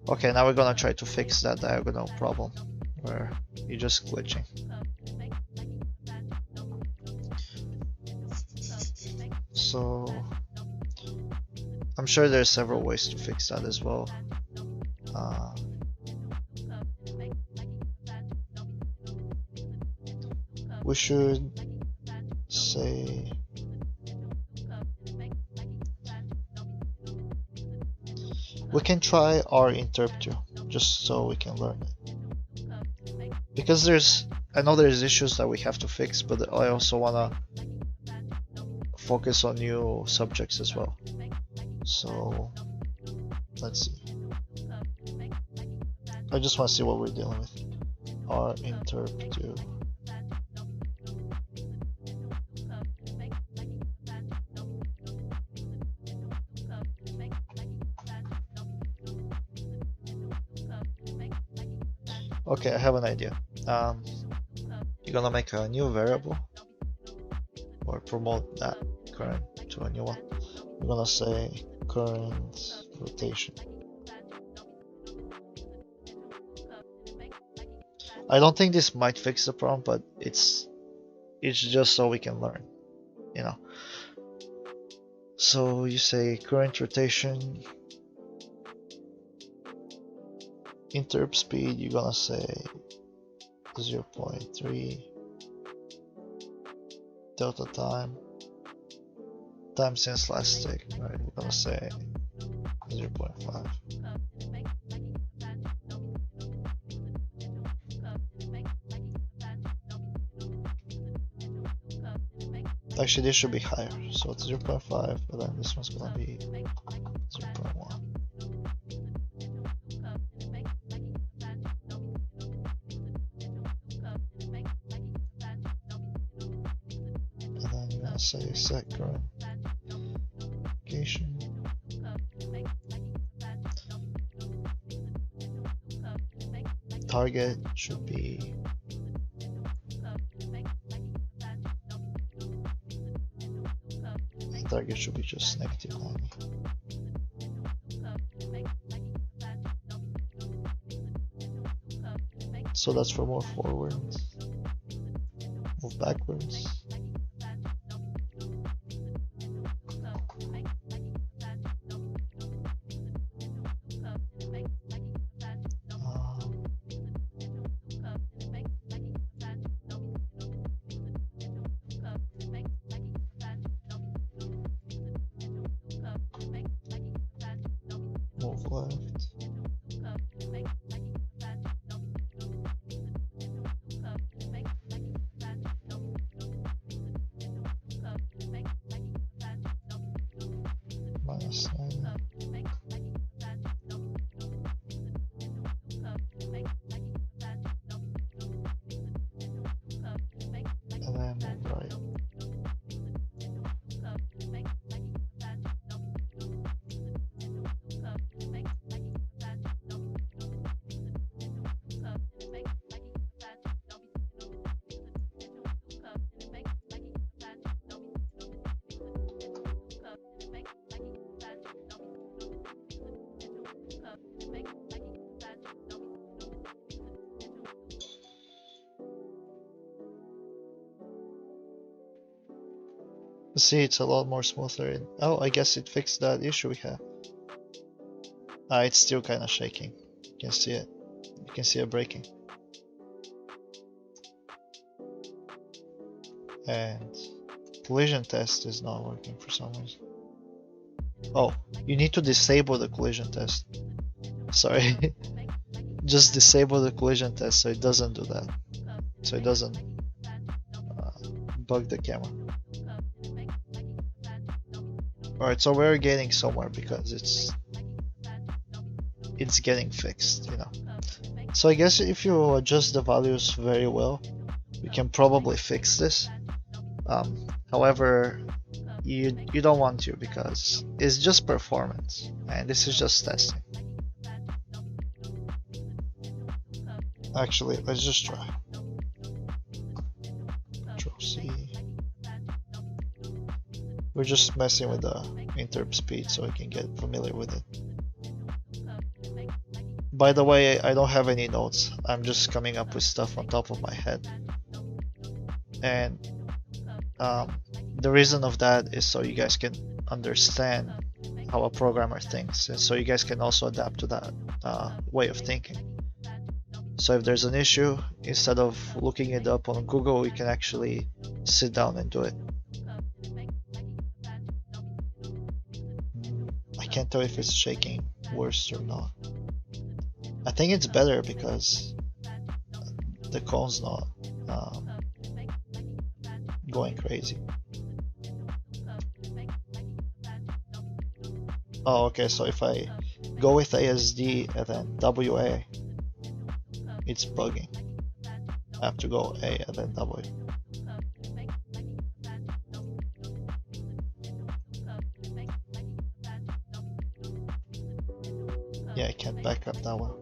Okay, now we're gonna try to fix that diagonal problem where you're just glitching. So I'm sure there's several ways to fix that as well. We should say we can try RinterpTo just so we can learn it. Because I know there's issues that we have to fix, but I also wanna focus on new subjects as well. So let's see. I just want to see what we're dealing with. RinterpTo. Okay, I have an idea. You're gonna make a new variable or promote that current to a new one. We're gonna say current rotation. I don't think this might fix the problem, but it's just so we can learn, you know. So you say current rotation, interp speed, you're gonna say 0.3, delta time since last tick, right? We're gonna say 0.5. Actually, this should be higher, so it's 0.5, but then this one's gonna be 0.1. And then you're gonna say set current location. Target should be just -90. So that's for move forwards, move backwards. Move left. -9. And then move right. See, it's a lot more smoother. Oh, I guess it fixed that issue we have. It's still kind of shaking. You can see it. You can see it breaking. And collision test is not working for some reason. Oh, you need to disable the collision test. Sorry. Just disable the collision test so it doesn't do that. So it doesn't bug the camera. Alright, so we're getting somewhere because it's getting fixed, you know. So I guess if you adjust the values very well, you can probably fix this. However, you don't want to because it's just performance and this is just testing. Actually, let's just try. Control C. We're just messing with the interp speed so we can get familiar with it. By the way, I don't have any notes. I'm just coming up with stuff on top of my head. And the reason of that is so you guys can understand how a programmer thinks, and so you guys can also adapt to that way of thinking. So if there's an issue, instead of looking it up on Google, you can actually sit down and do it. I can't tell if it's shaking worse or not. I think it's better because the cone's not going crazy. Oh, okay, so if I go with ASD and then WA, it's bugging. I have to go A and then W. Yeah, I can't back up that one.